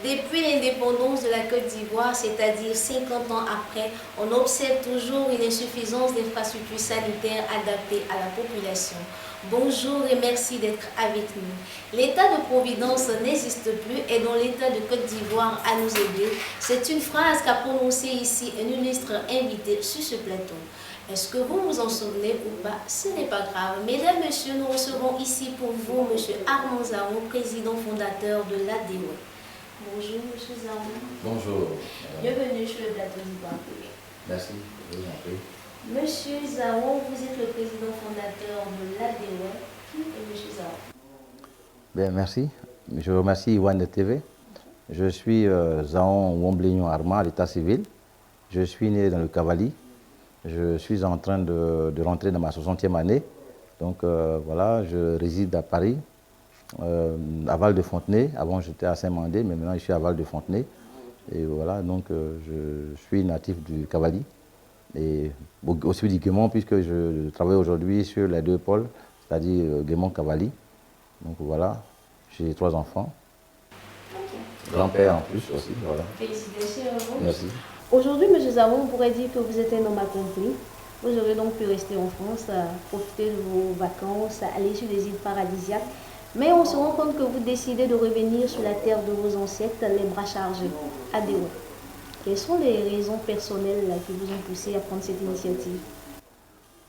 Depuis l'indépendance de la Côte d'Ivoire, c'est-à-dire 50 ans après, on observe toujours une insuffisance d'infrastructures sanitaires adaptées à la population. Bonjour et merci d'être avec nous. L'état de providence n'existe plus et dans l'état de Côte d'Ivoire à nous aider. C'est une phrase qu'a prononcée ici un illustre invité sur ce plateau. Est-ce que vous vous en souvenez ou pas? Ce n'est pas grave. Mesdames, Messieurs, nous recevons ici pour vous M. Armand Zaron, président fondateur de l'ADOE. Bonjour, M. Zaron. Bonjour. Bienvenue sur le plateau d'Ivoire TV. Merci, je vous en prie. Monsieur Zaron, vous êtes le président fondateur de l'ADOE. Qui est M. Zaron? Bien, merci. Je remercie Iwan TV. Je suis Zaron Womblignon Armand, à l'état civil. Je suis né dans le Cavali. Je suis en train de rentrer dans ma 60e année. Donc voilà, je réside à Paris, à Val-de-Fontenay. Avant, j'étais à Saint-Mandé, mais maintenant, je suis à Val-de-Fontenay. Et voilà, donc je suis natif du Cavali et aussi du Guémont, puisque je travaille aujourd'hui sur les deux pôles, c'est-à-dire Guémont-Cavali. Donc voilà, j'ai 3 enfants. Okay. Grand-père en plus aussi, voilà. Félicitations à vous. Merci. Aujourd'hui, M. Zaron, on pourrait dire que vous êtes un homme accompli. Vous aurez donc pu rester en France, profiter de vos vacances, aller sur des îles paradisiaques. Mais on se rend compte que vous décidez de revenir sur la terre de vos ancêtres, les bras chargés, à Déo. Quelles sont les raisons personnelles qui vous ont poussé à prendre cette initiative?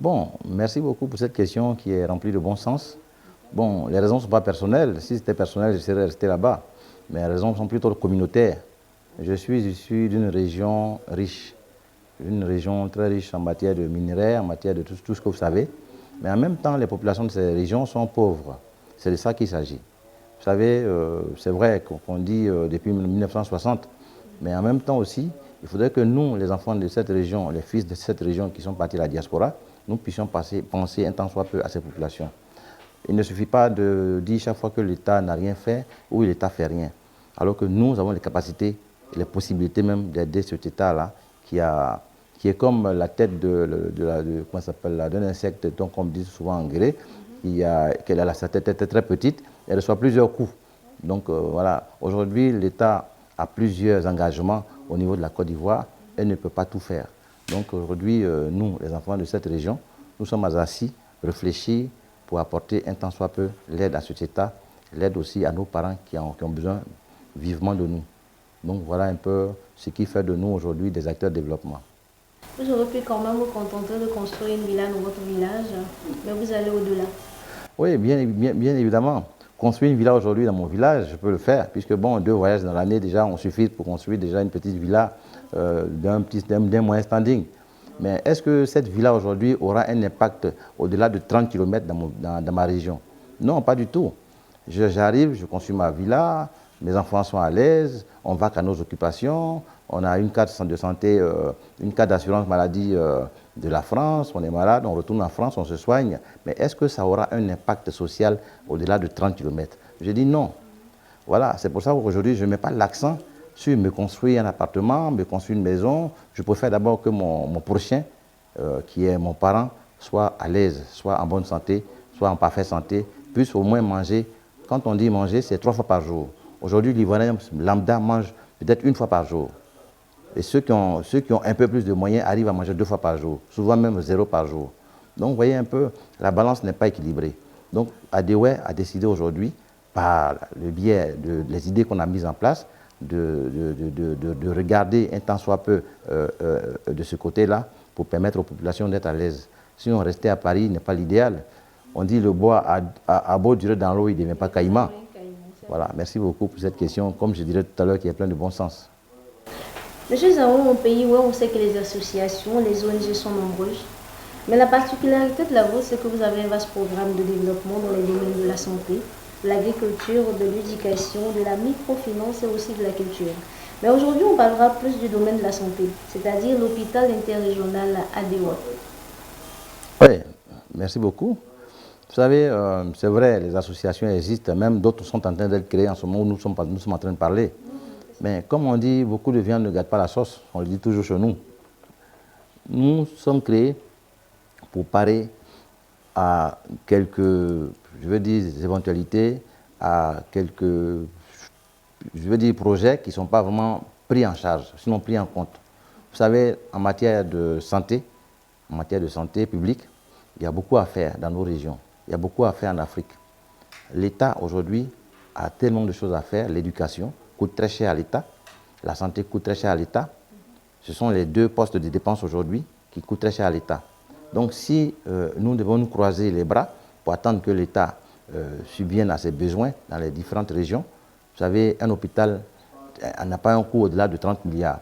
Bon, merci beaucoup pour cette question qui est remplie de bon sens. Bon, les raisons ne sont pas personnelles. Si c'était personnel, je serais resté là-bas. Mais les raisons sont plutôt communautaires. Je suis issu d'une région riche, une région très riche en matière de minerais, en matière de tout ce que vous savez. Mais en même temps, les populations de ces régions sont pauvres. C'est de ça qu'il s'agit. Vous savez, c'est vrai qu'on dit depuis 1960, mais en même temps aussi, il faudrait que nous, les enfants de cette région, les fils de cette région qui sont partis à la diaspora, nous puissions penser un tant soit peu à ces populations. Il ne suffit pas de dire chaque fois que l'État n'a rien fait ou l'État ne fait rien. Alors que nous avons les capacités, les possibilités même d'aider cet État-là qui est comme la tête d'un insecte, donc comme dit souvent en gré, sa tête est très petite, elle reçoit plusieurs coups. Donc voilà, aujourd'hui l'État a plusieurs engagements au niveau de la Côte d'Ivoire et ne peut pas tout faire. Donc aujourd'hui, nous, les enfants de cette région, nous sommes assis, réfléchis pour apporter un tant soit peu l'aide à cet État, l'aide aussi à nos parents qui ont besoin vivement de nous. Donc voilà un peu ce qui fait de nous aujourd'hui des acteurs de développement. Vous aurez pu quand même vous contenter de construire une villa dans votre village, mais vous allez au-delà. Oui, bien évidemment. Construire une villa aujourd'hui dans mon village, je peux le faire, puisque bon, 2 voyages dans l'année déjà, on suffit pour construire déjà une petite villa d'un moyen standing. Mais est-ce que cette villa aujourd'hui aura un impact au-delà de 30 km dans ma région? Non, pas du tout. J'arrive, je construis ma villa, mes enfants sont à l'aise, on va qu'à nos occupations, on a une carte de santé, une carte d'assurance maladie de la France, on est malade, on retourne en France, on se soigne. Mais est-ce que ça aura un impact social au-delà de 30 km? Je dis non. Voilà, c'est pour ça qu'aujourd'hui, je ne mets pas l'accent sur me construire un appartement, me construire une maison. Je préfère d'abord que mon prochain, qui est mon parent, soit à l'aise, soit en bonne santé, soit en parfaite santé, puisse au moins manger. Quand on dit manger, c'est 3 fois par jour. Aujourd'hui, l'Ivoirien lambda mange peut-être 1 fois par jour. Et ceux qui ont un peu plus de moyens arrivent à manger 2 fois par jour, souvent même 0 par jour. Donc, vous voyez un peu, la balance n'est pas équilibrée. Donc, ADOE a décidé aujourd'hui, par le biais des idées qu'on a mises en place, de regarder un tant soit peu de ce côté-là pour permettre aux populations d'être à l'aise. Sinon, rester à Paris n'est pas l'idéal. On dit le bois a beau durer dans l'eau, il ne devient pas caïman. Voilà, merci beaucoup pour cette question, comme je dirais tout à l'heure, qui est plein de bon sens. Monsieur Zaron, au pays où on sait que les associations, les ONG sont nombreuses, mais la particularité de la vôtre, c'est que vous avez un vaste programme de développement dans les domaines de la santé, de l'agriculture, de l'éducation, de la microfinance et aussi de la culture. Mais aujourd'hui, on parlera plus du domaine de la santé, c'est-à-dire l'hôpital interrégional ADOE. Oui, merci beaucoup. Vous savez, c'est vrai, les associations existent, même d'autres sont en train d'être créées en ce moment où nous sommes en train de parler. Mais comme on dit, beaucoup de viande ne gâte pas la sauce, on le dit toujours chez nous. Nous sommes créés pour parer à quelques, je veux dire, éventualités, à quelques je veux dire, projets qui ne sont pas vraiment pris en charge, sinon pris en compte. Vous savez, en matière de santé publique, il y a beaucoup à faire dans nos régions. Il y a beaucoup à faire en Afrique. L'État, aujourd'hui, a tellement de choses à faire. L'éducation coûte très cher à l'État. La santé coûte très cher à l'État. Ce sont les deux postes de dépenses aujourd'hui qui coûtent très cher à l'État. Donc si nous devons nous croiser les bras pour attendre que l'État subvienne à ses besoins dans les différentes régions, vous savez, un hôpital n'a pas un coût au-delà de 30 milliards.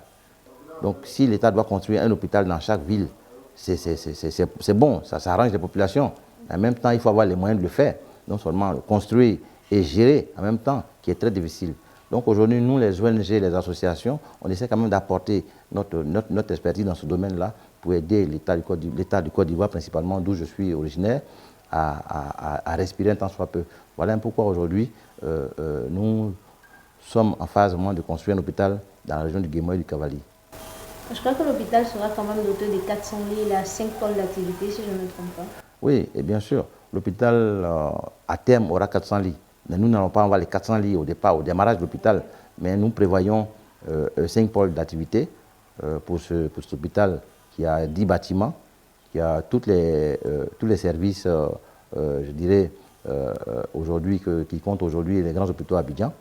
Donc si l'État doit construire un hôpital dans chaque ville, c'est bon, ça arrange les populations. En même temps, il faut avoir les moyens de le faire. Non seulement le construire et gérer en même temps, qui est très difficile. Donc aujourd'hui, nous, les ONG, les associations, on essaie quand même d'apporter notre expertise dans ce domaine-là pour aider l'État du Côte d'Ivoire, principalement d'où je suis originaire, à respirer un temps soit peu. Voilà pourquoi aujourd'hui, nous sommes en phase vraiment de construire un hôpital dans la région du Guémoy et du Cavali. Je crois que l'hôpital sera quand même doté de 400 lits, il a 5 pôles d'activité, si je ne me trompe pas. Oui, et bien sûr, l'hôpital à terme aura 400 lits. Mais nous n'allons pas avoir les 400 lits au départ, au démarrage de l'hôpital, mais nous prévoyons 5 pôles d'activité pour cet hôpital qui a 10 bâtiments, qui a tous les services, je dirais, aujourd'hui, qui comptent aujourd'hui les grands hôpitaux à Abidjan.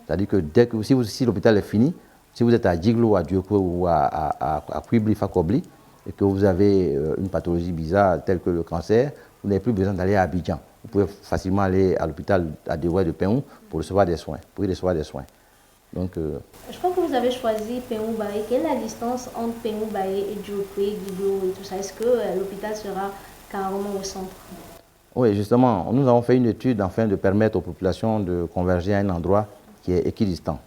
C'est-à-dire que si l'hôpital est fini, si vous êtes à Djiglo, à Dioko ou à Kwibli, Fakobli, et que vous avez une pathologie bizarre telle que le cancer, vous n'avez plus besoin d'aller à Abidjan. Vous pouvez facilement aller à l'hôpital à Deoué de Péon pour recevoir des soins, Donc, je crois que vous avez choisi Péon-Baye. Quelle est la distance entre Péon-Baye et Djokwe, Guido et tout ça? Est-ce que l'hôpital sera carrément au centre? Oui, justement, nous avons fait une étude afin de permettre aux populations de converger à un endroit qui est équidistant.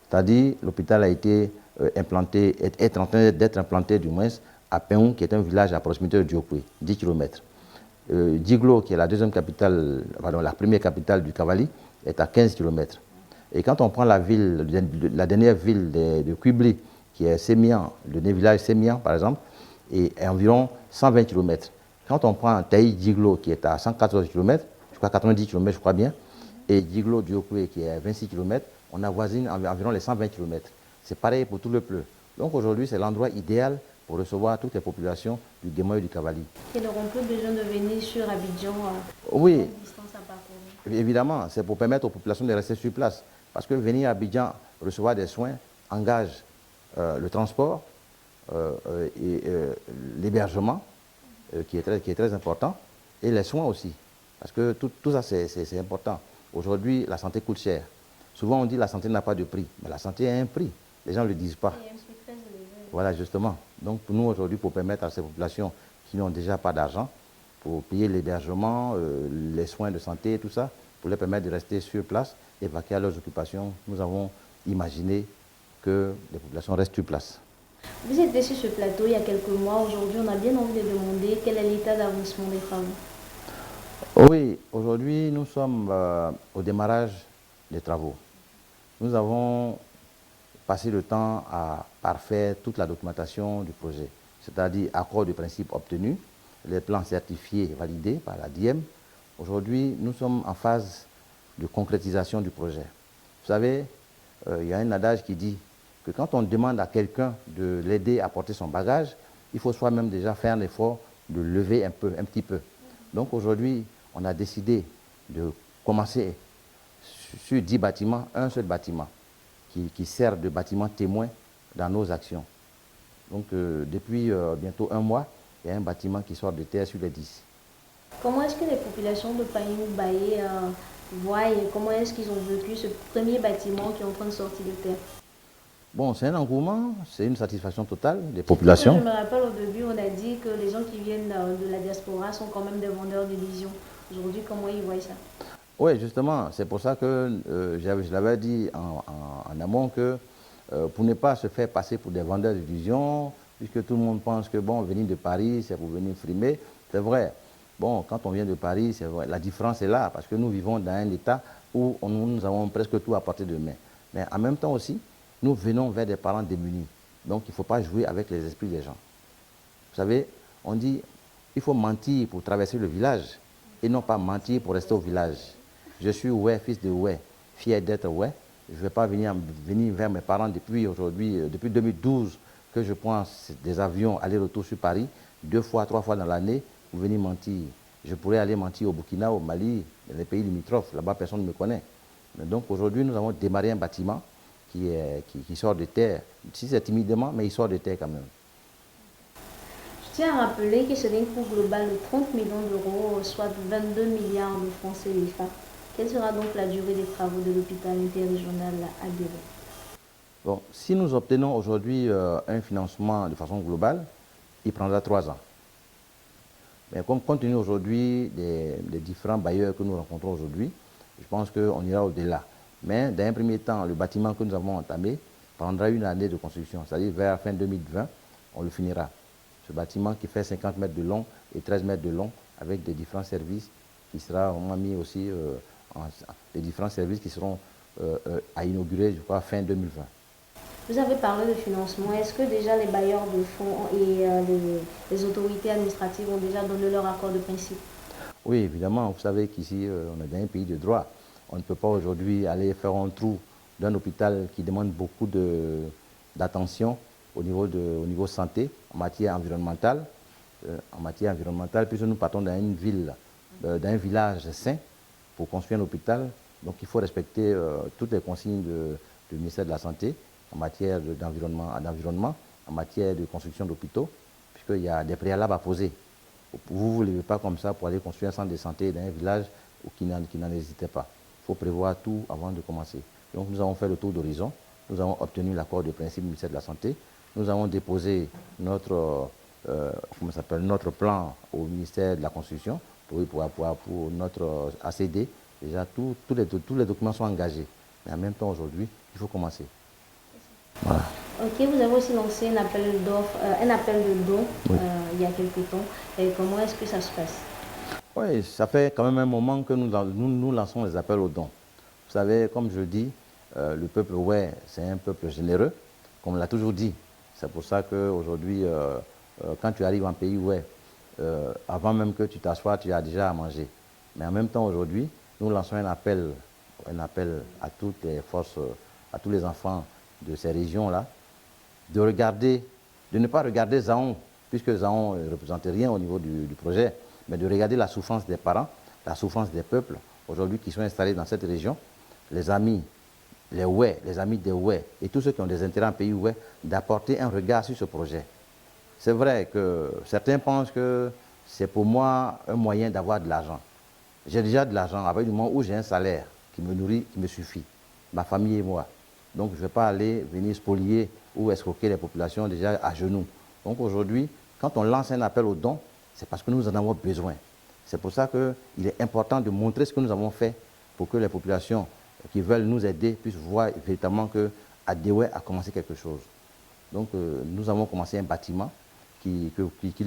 C'est-à-dire, l'hôpital a été implanté, est en train d'être implanté du moins à Péon, qui est un village à proximité de Djokwe, 10 km. Djiglo, qui est la première capitale du Cavali, est à 15 km. Et quand on prend la dernière ville de Kwibli, qui est Sémian, le dernier village Sémian par exemple, est environ 120 km. Quand on prend Taï Djiglo, qui est à 114 km, je crois 90 km, je crois bien, et Djiglo Diokwe, qui est à 26 km, on avoisine environ les 120 km. C'est pareil pour tout le Pleu. Donc aujourd'hui, c'est l'endroit idéal pour recevoir toutes les populations du Guémoy et du Cavali. Ils n'auront plus besoin de venir sur Abidjan oui, distance à parcourir. Évidemment, c'est pour permettre aux populations de rester sur place. Parce que venir à Abidjan recevoir des soins engage le transport et l'hébergement, qui est très important, et les soins aussi. Parce que tout ça, c'est important. Aujourd'hui, la santé coûte cher. Souvent, on dit que la santé n'a pas de prix, mais la santé a un prix. Les gens ne le disent pas. Voilà, justement. Donc, pour nous, aujourd'hui, pour permettre à ces populations qui n'ont déjà pas d'argent, pour payer l'hébergement, les soins de santé et tout ça, pour leur permettre de rester sur place et vaquer à leurs occupations, nous avons imaginé que les populations restent sur place. Vous étiez sur ce plateau il y a quelques mois. Aujourd'hui, on a bien envie de demander quel est l'état d'avancement des travaux. Oui, aujourd'hui, nous sommes au démarrage des travaux. Nous avons passé le temps à parfaire toute la documentation du projet, c'est-à-dire accord de principe obtenu, les plans certifiés et validés par la DIEM. Aujourd'hui, nous sommes en phase de concrétisation du projet. Vous savez, il y a un adage qui dit que quand on demande à quelqu'un de l'aider à porter son bagage, il faut soi-même déjà faire un effort de lever un petit peu. Donc aujourd'hui, on a décidé de commencer sur 10 bâtiments, un seul bâtiment qui sert de bâtiment témoin dans nos actions. Donc depuis bientôt un mois, il y a un bâtiment qui sort de terre sur les 10. Comment est-ce que les populations de Péon-Baye voient et comment est-ce qu'ils ont vécu ce premier bâtiment qui est en train de sortir de terre? Bon, c'est un engouement, c'est une satisfaction totale des populations. Je me rappelle au début, on a dit que les gens qui viennent de la diaspora sont quand même des vendeurs d'illusions. Aujourd'hui, comment ils voient ça? Oui, justement, c'est pour ça que je l'avais dit en amont que pour ne pas se faire passer pour des vendeurs d'illusions, puisque tout le monde pense que bon, venir de Paris, c'est pour venir frimer, c'est vrai. Bon, quand on vient de Paris, c'est vrai, la différence est là, parce que nous vivons dans un état où nous avons presque tout à portée de main. Mais en même temps aussi, nous venons vers des parents démunis. Donc il ne faut pas jouer avec les esprits des gens. Vous savez, on dit, il faut mentir pour traverser le village, et non pas mentir pour rester au village. Je suis Oué, fils de Oué, fier d'être Oué, Je ne vais pas venir vers mes parents depuis aujourd'hui, depuis 2012, que je prends des avions aller-retour sur Paris, 2 fois, 3 fois dans l'année, pour venir mentir. Je pourrais aller mentir au Burkina, au Mali, dans les pays limitrophes. Là-bas, personne ne me connaît. Mais donc aujourd'hui, nous avons démarré un bâtiment qui sort de terre. Si c'est timidement, mais il sort de terre quand même. Je tiens à rappeler que c'est un coût global de 30 millions d'euros, soit 22 milliards de francs CFA. Quelle sera donc la durée des travaux de l'hôpital interrégional à Déré? Bon, si nous obtenons aujourd'hui un financement de façon globale, il prendra 3 ans. Mais comme compte tenu aujourd'hui des différents bailleurs que nous rencontrons aujourd'hui, je pense qu'on ira au-delà. Mais dans un premier temps, le bâtiment que nous avons entamé prendra 1 année de construction, c'est-à-dire vers fin 2020, on le finira. Ce bâtiment qui fait 50 mètres de long et 13 mètres de long, avec des différents services qui seront mis aussi, des différents services qui seront à inaugurer, je crois, fin 2020. Vous avez parlé de financement. Est-ce que déjà les bailleurs de fonds et les autorités administratives ont déjà donné leur accord de principe? Oui, évidemment. Vous savez qu'ici, on est dans un pays de droit. On ne peut pas aujourd'hui aller faire un trou d'un hôpital qui demande beaucoup d'attention au niveau santé, en matière environnementale. Puisque nous partons d'une ville, d'un village sain pour construire un hôpital. Donc il faut respecter toutes les consignes du ministère de la Santé en matière d'environnement, en matière de construction d'hôpitaux, puisqu'il y a des préalables à poser. Vous ne levez pas comme ça pour aller construire un centre de santé dans un village qui n'en hésitait pas. Il faut prévoir tout avant de commencer. Donc nous avons fait le tour d'horizon, nous avons obtenu l'accord de principe du ministère de la Santé, nous avons déposé notre plan au ministère de la Construction pour notre ACD. Déjà, tous les documents sont engagés. Mais en même temps, aujourd'hui, il faut commencer. Voilà. Ok, vous avez aussi lancé un appel de dons oui. Il y a quelques temps. Et comment est-ce que ça se passe? Oui, ça fait quand même un moment que nous lançons les appels aux dons. Vous savez, comme je dis, le peuple ouais, c'est un peuple généreux, comme on l'a toujours dit. C'est pour ça qu'aujourd'hui, quand tu arrives en pays ouais, avant même que tu t'assoies, tu as déjà à manger. Mais en même temps, aujourd'hui, nous lançons un appel à toutes les forces, à tous les enfants de ces régions-là, de ne pas regarder Zaon, puisque Zaon ne représente rien au niveau du projet, mais de regarder la souffrance des parents, la souffrance des peuples, aujourd'hui qui sont installés dans cette région, les amis, les amis des Oué, et tous ceux qui ont des intérêts en pays Oué, d'apporter un regard sur ce projet. C'est vrai que certains pensent que c'est pour moi un moyen d'avoir de l'argent. J'ai déjà de l'argent, à partir du moment où j'ai un salaire qui me nourrit, qui me suffit, ma famille et moi. Donc je ne vais pas aller venir spolier ou escroquer les populations déjà à genoux. Donc aujourd'hui, quand on lance un appel aux dons, c'est parce que nous en avons besoin. C'est pour ça qu'il est important de montrer ce que nous avons fait pour que les populations qui veulent nous aider puissent voir véritablement qu'Adéoué a commencé quelque chose. Donc nous avons commencé un bâtiment qu'ils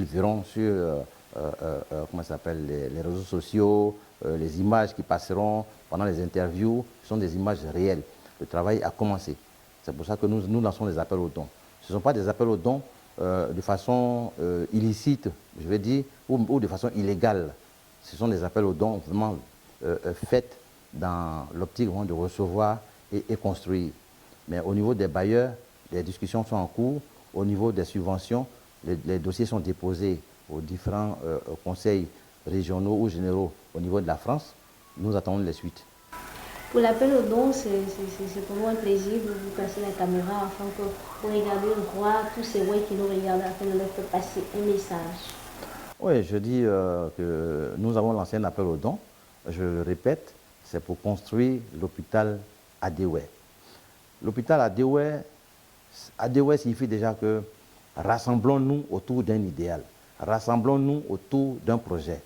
verront sur les réseaux sociaux, les images qui passeront pendant les interviews, ce sont des images réelles. Le travail a commencé. C'est pour ça que nous lançons des appels aux dons. Ce ne sont pas des appels aux dons de façon illicite, je vais dire, ou de façon illégale. Ce sont des appels aux dons vraiment faits dans l'optique de recevoir et construire. Mais au niveau des bailleurs, les discussions sont en cours. Au niveau des subventions, les dossiers sont déposés aux différents conseils régionaux ou généraux au niveau de la France. Nous attendons les suites. Pour l'appel aux dons, c'est pour nous un plaisir de vous passer la caméra afin que vous regardiez voir tous ces ouais qui nous regardent afin de leur faire passer un message. Oui, je dis que nous avons lancé un appel aux dons. Je le répète, c'est pour construire l'hôpital Adéoué. L'hôpital Adéoué signifie déjà que rassemblons-nous autour d'un idéal, rassemblons-nous autour d'un projet.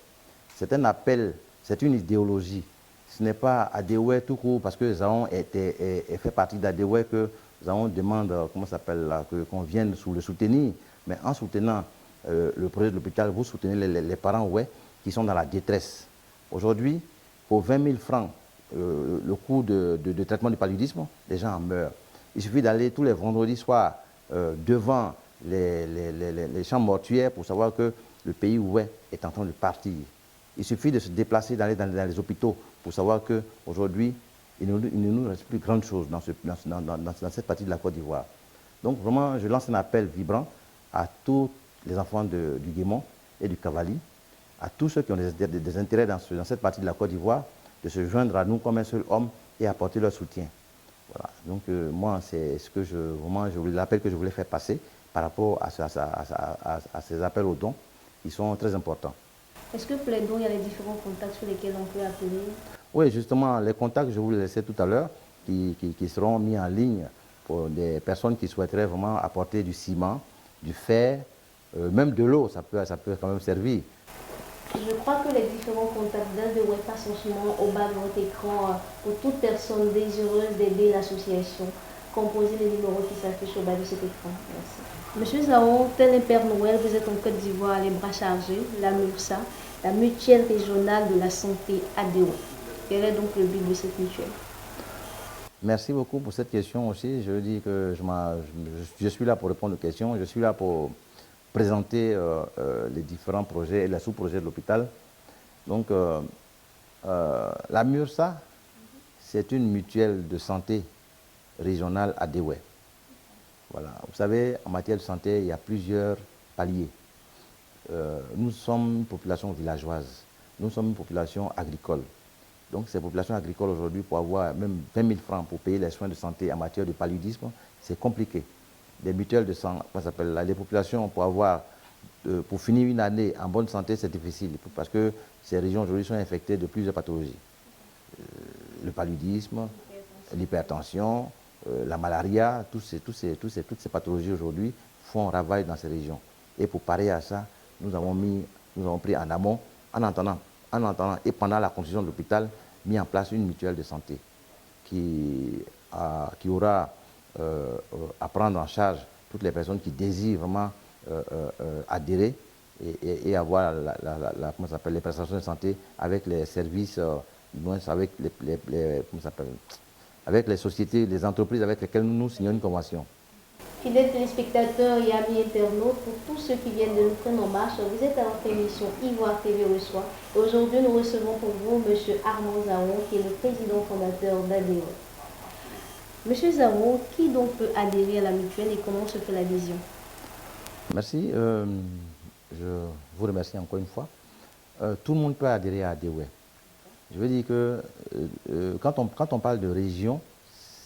C'est un appel, c'est une idéologie. Ce n'est pas Adéoué tout court parce que Zaon fait partie d'Adéoué que Zaon demande qu'on vienne le soutenir. Mais en soutenant le projet de l'hôpital, vous soutenez les parents ouais, qui sont dans la détresse. Aujourd'hui, pour 20 000 francs, le coût de traitement du paludisme, les gens en meurent. Il suffit d'aller tous les vendredis soirs devant les champs mortuaires pour savoir que le pays ouais, est en train de partir. Il suffit de se déplacer, d'aller dans les hôpitaux pour savoir qu'aujourd'hui, il ne nous reste plus grande chose dans cette partie de la Côte d'Ivoire. Donc vraiment, je lance un appel vibrant à tous les enfants du Guémon et du Cavali, à tous ceux qui ont des intérêts dans cette partie de la Côte d'Ivoire, de se joindre à nous comme un seul homme et apporter leur soutien. Voilà. Donc moi, c'est ce que l'appel que je voulais faire passer par rapport à ces appels aux dons qui sont très importants. Est-ce que pour les dons, il y a les différents contacts sur lesquels on peut appeler? Oui, justement, les contacts, je vous les laissais tout à l'heure, qui seront mis en ligne pour des personnes qui souhaiteraient vraiment apporter du ciment, du fer, même de l'eau, ça peut quand même servir. Je crois que les différents contacts d'Adewey passent en ce moment au bas de votre écran pour toute personne désireuse d'aider l'association. Composez les numéros qui s'affichent au bas de cet écran. Merci. Monsieur Zaon, tel un Père Noël, vous êtes en Côte d'Ivoire, les bras chargés, la MURSA, la mutuelle régionale de la santé Adewey. Quel est donc le but de cette mutuelle? Merci beaucoup pour cette question aussi. Je dis que je suis là pour répondre aux questions, je suis là pour présenter les différents projets et les sous-projets de l'hôpital. Donc, la MURSA, c'est une mutuelle de santé régionale à Adewey. Voilà. Vous savez, en matière de santé, il y a plusieurs paliers. Nous sommes une population villageoise, nous sommes une population agricole. Donc, ces populations agricoles aujourd'hui, pour avoir même 20 000 francs pour payer les soins de santé en matière de paludisme, c'est compliqué. Les mutuelles de santé, les populations, pour finir une année en bonne santé, c'est difficile parce que ces régions aujourd'hui sont infectées de plusieurs pathologies. Le paludisme, l'hypertension, la malaria, toutes ces pathologies aujourd'hui font ravage dans ces régions. Et pour parer à ça, nous avons pris en amont, en entendant et pendant la construction de l'hôpital, mis en place une mutuelle de santé qui aura à prendre en charge toutes les personnes qui désirent vraiment adhérer et avoir les prestations de santé avec les services, avec les sociétés, les entreprises avec lesquelles nous signons une convention. Fidèles téléspectateurs et amis internautes, pour tous ceux qui viennent de nous prendre en marche, vous êtes à votre émission Ivoire TV reçoit. Et aujourd'hui, nous recevons pour vous M. Armand Zaon, qui est le président fondateur d'Adewey. Monsieur Zaon, qui donc peut adhérer à la mutuelle et comment se fait l'adhésion? Merci. Je vous remercie encore une fois. Tout le monde peut adhérer à Adewey. Je veux dire que quand on parle de région,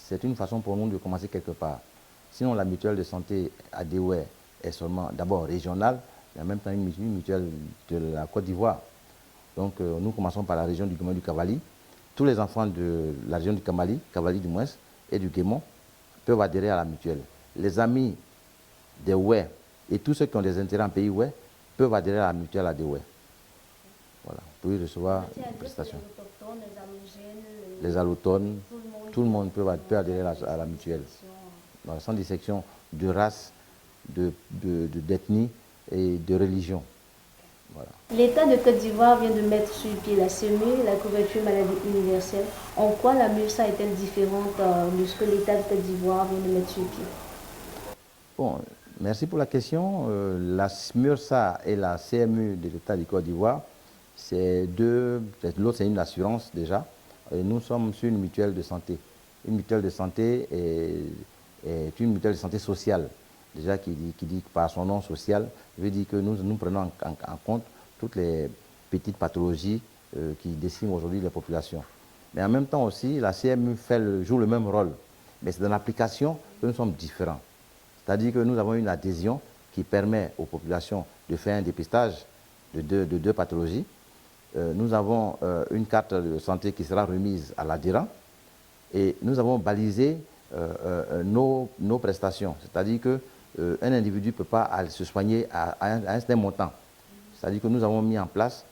c'est une façon pour nous de commencer quelque part. Sinon, la mutuelle de santé Adewey est seulement d'abord régionale, mais en même temps une mutuelle de la Côte d'Ivoire. Donc, nous commençons par la région du Guémon et du Cavali. Tous les enfants de la région du Cavali du moins, et du Guémon, peuvent adhérer à la mutuelle. Les amis des Oué et tous ceux qui ont des intérêts en pays Oué peuvent adhérer à la mutuelle Adewey. Voilà, pour y recevoir des prestations. Les allochtones, tout le monde peut adhérer à la mutuelle. Voilà, sans dissection de race, d'ethnie et de religion. Voilà. L'État de Côte d'Ivoire vient de mettre sur pied la CMU, la couverture maladie universelle. En quoi la MURSA est-elle différente de ce que l'État de Côte d'Ivoire vient de mettre sur pied? Bon, merci pour la question. La MURSA et la CMU de l'État de Côte d'Ivoire, l'autre c'est une assurance déjà. Et nous sommes sur une mutuelle de santé. Une mutuelle de santé est une mutuelle de santé sociale, déjà qui dit par son nom social, veut dire que nous prenons en compte toutes les petites pathologies qui déciment aujourd'hui les populations. Mais en même temps aussi, la CMU joue le même rôle, mais c'est dans l'application que nous sommes différents. C'est-à-dire que nous avons une adhésion qui permet aux populations de faire un dépistage de deux pathologies. Nous avons une carte de santé qui sera remise à l'adhérent et nous avons balisé nos prestations. C'est-à-dire qu'un individu ne peut pas se soigner à un certain montant. C'est-à-dire que nous avons mis en place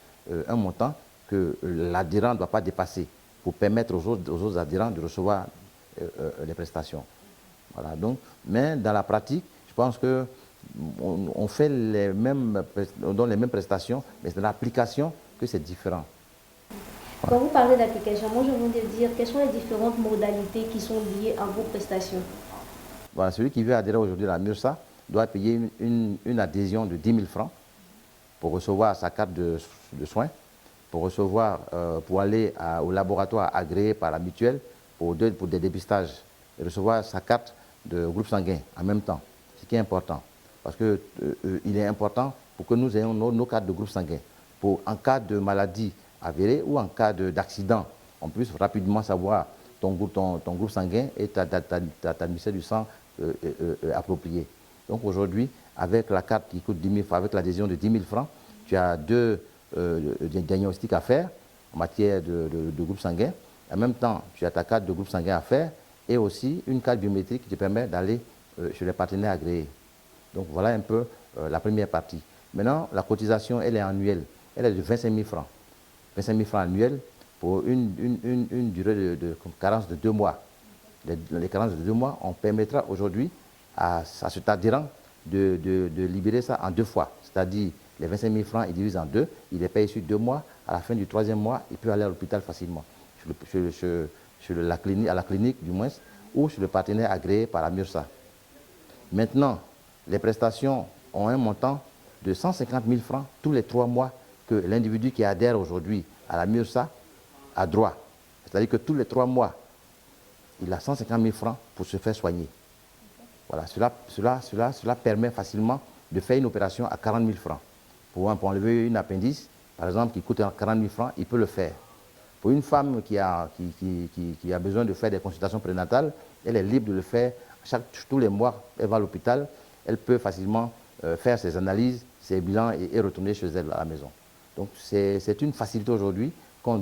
un montant que l'adhérent ne doit pas dépasser pour permettre aux autres adhérents de recevoir les prestations. Voilà, donc, mais dans la pratique, je pense qu'on donne les mêmes prestations, mais c'est dans l'application que c'est différent. Quand vous parlez d'application, moi je voudrais dire quelles sont les différentes modalités qui sont liées à vos prestations. Voilà, celui qui veut adhérer aujourd'hui à la MURSA doit payer une adhésion de 10 000 francs pour recevoir sa carte de soins, pour aller au laboratoire agréé par la mutuelle pour des dépistages et recevoir sa carte de groupe sanguin en même temps, ce qui est important. Parce qu'il est important pour que nous ayons nos cartes de groupe sanguin. Pour, en cas de maladie avérée ou en cas d'accident, on puisse rapidement savoir ton groupe sanguin et t'administrer du sang approprié. Donc aujourd'hui, avec la carte qui coûte 10 000 francs, avec l'adhésion de 10 000 francs, tu as deux diagnostics à faire en matière de groupe sanguin. En même temps, tu as ta carte de groupe sanguin à faire et aussi une carte biométrique qui te permet d'aller chez les partenaires agréés. Donc voilà un peu la première partie. Maintenant, la cotisation, elle est annuelle. Elle est de 25 000 francs. 25 000 francs annuels pour une durée de carence de 2 mois. Les carences de 2 mois, on permettra aujourd'hui à cet adhérent de libérer ça en 2 fois. C'est-à-dire, les 25 000 francs, il divise en 2, il les paye sur 2 mois. À la fin du 3e mois, il peut aller à l'hôpital facilement, à la clinique du moins, ou chez le partenaire agréé par la MURSA. Maintenant, les prestations ont un montant de 150 000 francs tous les 3 mois que l'individu qui adhère aujourd'hui à la MURSA a droit. C'est-à-dire que tous les 3 mois, il a 150 000 francs pour se faire soigner. Voilà, cela permet facilement de faire une opération à 40 000 francs. Pour enlever une appendice, par exemple, qui coûte 40 000 francs, il peut le faire. Pour une femme qui a besoin de faire des consultations prénatales, elle est libre de le faire. Tous les mois, elle va à l'hôpital, elle peut facilement faire ses analyses, ses bilans et retourner chez elle à la maison. Donc c'est une facilité aujourd'hui qu'on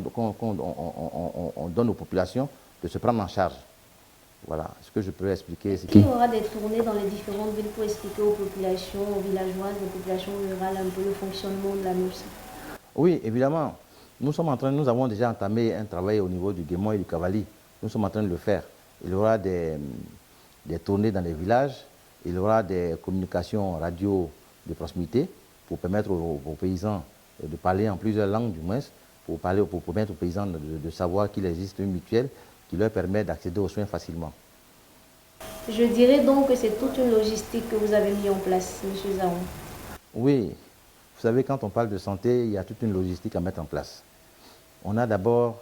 donne aux populations de se prendre en charge. Voilà, ce que je peux expliquer. Il y aura des tournées dans les différentes villes pour expliquer aux populations, aux villageoises, aux populations rurales un peu le fonctionnement de la MURSA. Oui, évidemment. Nous avons déjà entamé un travail au niveau du Guémon et du Cavali. Nous sommes en train de le faire. Il y aura des tournées dans les villages, il y aura des communications radio de proximité pour permettre aux paysans de parler en plusieurs langues du moins, pour permettre aux paysans de savoir qu'il existe une mutuelle qui leur permet d'accéder aux soins facilement. Je dirais donc que c'est toute une logistique que vous avez mis en place, M. Zaron. Oui, vous savez, quand on parle de santé, il y a toute une logistique à mettre en place. On a d'abord,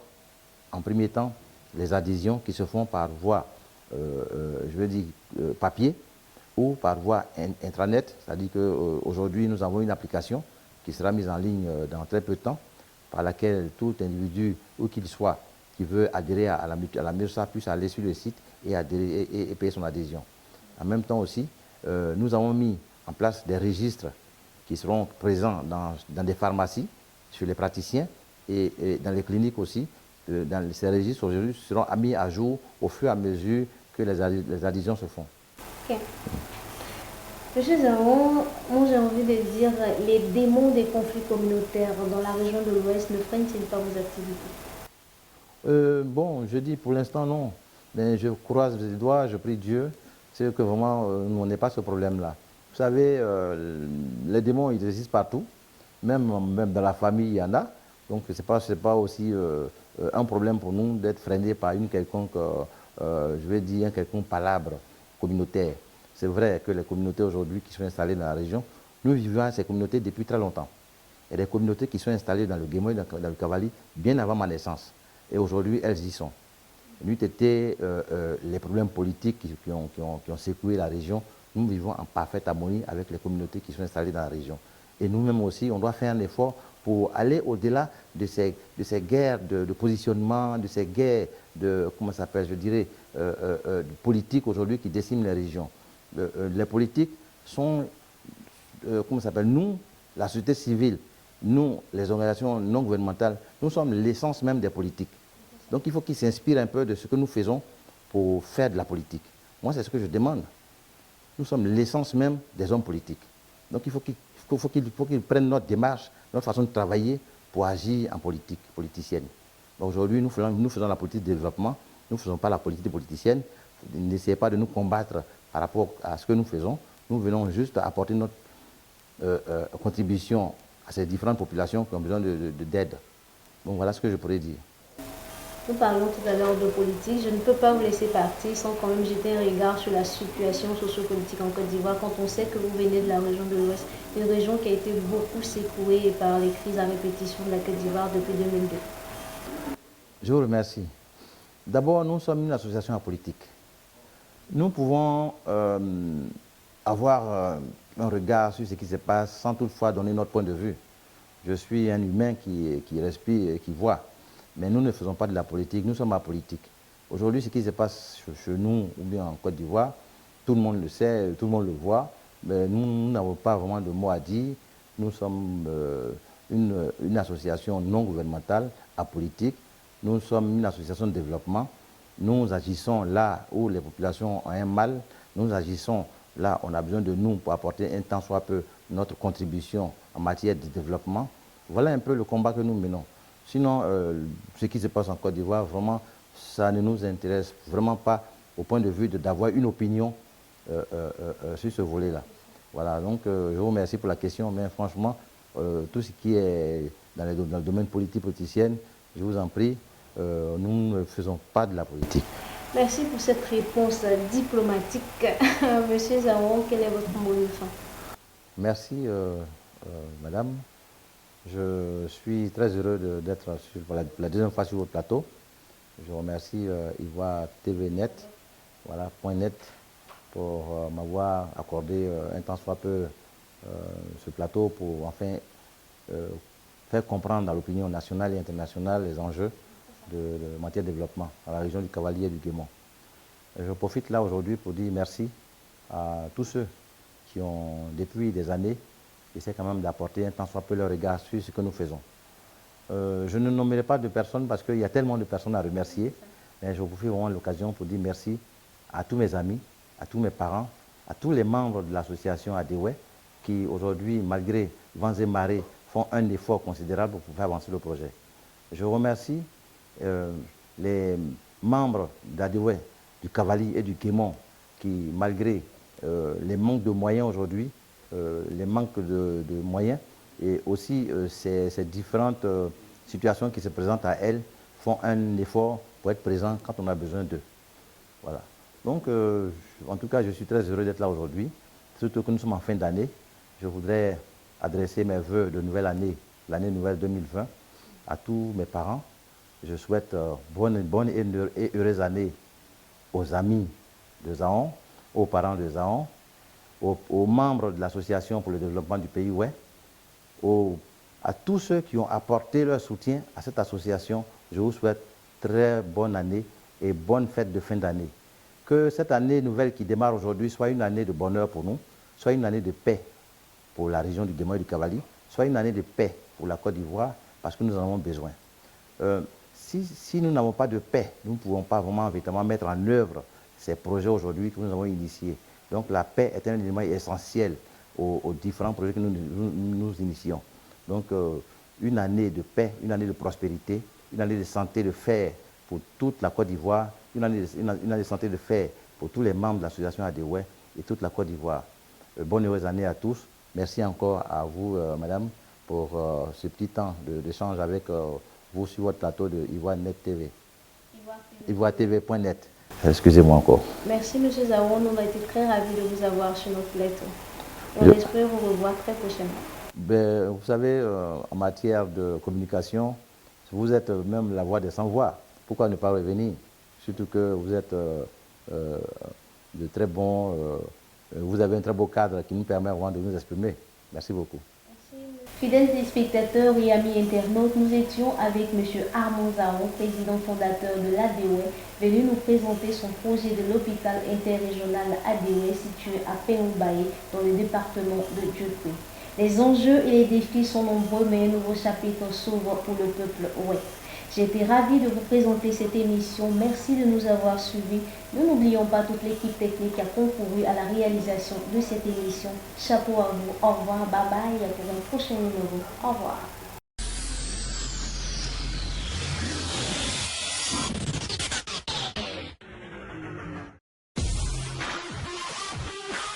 en premier temps, les adhésions qui se font par voie, papier ou par voie intranet. C'est-à-dire qu'aujourd'hui, nous avons une application qui sera mise en ligne dans très peu de temps, par laquelle tout individu, où qu'il soit, qui veut adhérer à la MURSA puisse aller sur le site et payer son adhésion. En même temps aussi, nous avons mis en place des registres qui seront présents dans des pharmacies, chez les praticiens et dans les cliniques aussi. Ces registres aujourd'hui seront mis à jour au fur et à mesure que les adhésions se font. Okay. Monsieur Zaron, moi j'ai envie de dire, les démons des conflits communautaires dans la région de l'Ouest ne freinent-ils pas vos activités? Bon, je dis pour l'instant non. Mais je croise les doigts, je prie Dieu, c'est que vraiment nous n'avons pas ce problème-là. Vous savez, les démons, ils existent partout. Même dans la famille, il y en a. Donc ce n'est pas aussi un problème pour nous d'être freinés par une quelconque, un quelconque palabre communautaire. C'est vrai que les communautés aujourd'hui qui sont installées dans la région, nous vivons à ces communautés depuis très longtemps. Il y a des communautés qui sont installées dans le Guémon et dans le Cavali bien avant ma naissance. Et aujourd'hui, elles y sont. N'eût été les problèmes politiques qui ont secoué la région, nous vivons en parfaite harmonie avec les communautés qui sont installées dans la région. Et nous-mêmes aussi, on doit faire un effort pour aller au-delà de ces guerres de positionnement, de ces guerres politiques aujourd'hui qui déciment les régions. Les politiques sont, nous, la société civile, nous, les organisations non gouvernementales, nous sommes l'essence même des politiques. Donc il faut qu'ils s'inspirent un peu de ce que nous faisons pour faire de la politique. Moi, c'est ce que je demande. Nous sommes l'essence même des hommes politiques. Donc il faut qu'ils prennent notre démarche, notre façon de travailler pour agir en politique politicienne. Aujourd'hui, nous faisons la politique de développement, nous ne faisons pas la politique politicienne. N'essayez pas de nous combattre par rapport à ce que nous faisons. Nous venons juste apporter notre contribution à ces différentes populations qui ont besoin d'aide. Donc voilà ce que je pourrais dire. Nous parlons tout à l'heure de politique. Je ne peux pas vous laisser partir sans quand même jeter un regard sur la situation sociopolitique en Côte d'Ivoire quand on sait que vous venez de la région de l'Ouest, une région qui a été beaucoup secouée par les crises à répétition de la Côte d'Ivoire depuis 2002. Je vous remercie. D'abord, nous sommes une association apolitique. Nous pouvons avoir un regard sur ce qui se passe sans toutefois donner notre point de vue. Je suis un humain qui respire et qui voit. Mais nous ne faisons pas de la politique, nous sommes apolitiques. Aujourd'hui, ce qui se passe chez nous ou bien en Côte d'Ivoire, tout le monde le sait, tout le monde le voit, mais nous n'avons pas vraiment de mots à dire. Nous sommes une association non gouvernementale, apolitique. Nous sommes une association de développement. Nous agissons là où les populations ont un mal. Nous agissons là où on a besoin de nous pour apporter un tant soit peu notre contribution en matière de développement. Voilà un peu le combat que nous menons. Sinon, ce qui se passe en Côte d'Ivoire, vraiment, ça ne nous intéresse vraiment pas au point de vue d'avoir une opinion sur ce volet-là. Voilà, donc je vous remercie pour la question, mais franchement, tout ce qui est dans le domaine politicien, je vous en prie, nous ne faisons pas de la politique. Merci pour cette réponse diplomatique. Monsieur Zaron, quel est votre mot de fin? Merci, madame. Je suis très heureux d'être pour la deuxième fois sur votre plateau. Je remercie Ivoire TV Net, voilà, .net, pour m'avoir accordé un tant soit peu ce plateau pour enfin faire comprendre à l'opinion nationale et internationale les enjeux de matière de développement à la région du Cavalier et du Guémon. Je profite là aujourd'hui pour dire merci à tous ceux qui ont, depuis des années, essayé quand même d'apporter un tant soit peu leur regard sur ce que nous faisons. Je ne nommerai pas de personnes parce qu'il y a tellement de personnes à remercier, mais je vous fais vraiment l'occasion pour dire merci à tous mes amis, à tous mes parents, à tous les membres de l'association Adéoué qui aujourd'hui, malgré vents et marées, font un effort considérable pour faire avancer le projet. Je remercie les membres d'Adéoué, du Cavalier et du Guémon qui, malgré les manques de moyens aujourd'hui, les manques de moyens et aussi ces différentes situations qui se présentent à elles font un effort pour être présents quand on a besoin d'eux. Voilà. Donc, en tout cas, je suis très heureux d'être là aujourd'hui, surtout que nous sommes en fin d'année. Je voudrais adresser mes vœux de nouvelle année, l'année nouvelle 2020, à tous mes parents. Je souhaite bonne et heureuse année aux amis de Zaon, aux parents de Zaon, aux membres de l'association pour le développement du pays, ouais, à tous ceux qui ont apporté leur soutien à cette association. Je vous souhaite très bonne année et bonne fête de fin d'année. Que cette année nouvelle qui démarre aujourd'hui soit une année de bonheur pour nous, soit une année de paix pour la région du Guémon et du Cavalier, soit une année de paix pour la Côte d'Ivoire, parce que nous en avons besoin. Si nous n'avons pas de paix, nous ne pouvons pas vraiment véritablement mettre en œuvre ces projets aujourd'hui que nous avons initiés. Donc la paix est un élément essentiel aux différents projets que nous initions. Donc une année de paix, une année de prospérité, une année de santé de fer pour toute la Côte d'Ivoire, une année de santé de fer pour tous les membres de l'association Adéoué et toute la Côte d'Ivoire. Bonne heureuse année à tous. Merci encore à vous, madame, pour ce petit temps d'échange avec vous sur votre plateau de Ivoire Net TV. Ivoire TV.net. Excusez-moi encore. Merci, M. Zaron. On a été très ravis de vous avoir sur notre plateau. On espère vous revoir très prochainement. Ben, vous savez, en matière de communication, vous êtes même la voix des sans-voix. Pourquoi ne pas revenir? Surtout que vous êtes de très bons... vous avez un très beau cadre qui nous permet vraiment de nous exprimer. Merci beaucoup. Fidèles téléspectateurs et amis internautes, nous étions avec M. Armand Zaron, président fondateur de l'Adéoué, venu nous présenter son projet de l'hôpital interrégional Adéoué situé à Péombaye dans le département de Dieupé. Les enjeux et les défis sont nombreux, mais un nouveau chapitre s'ouvre pour le peuple ouest. J'ai été ravie de vous présenter cette émission. Merci de nous avoir suivis. Nous n'oublions pas toute l'équipe technique qui a concouru à la réalisation de cette émission. Chapeau à vous. Au revoir. Bye bye. Pour un prochain numéro. Au revoir.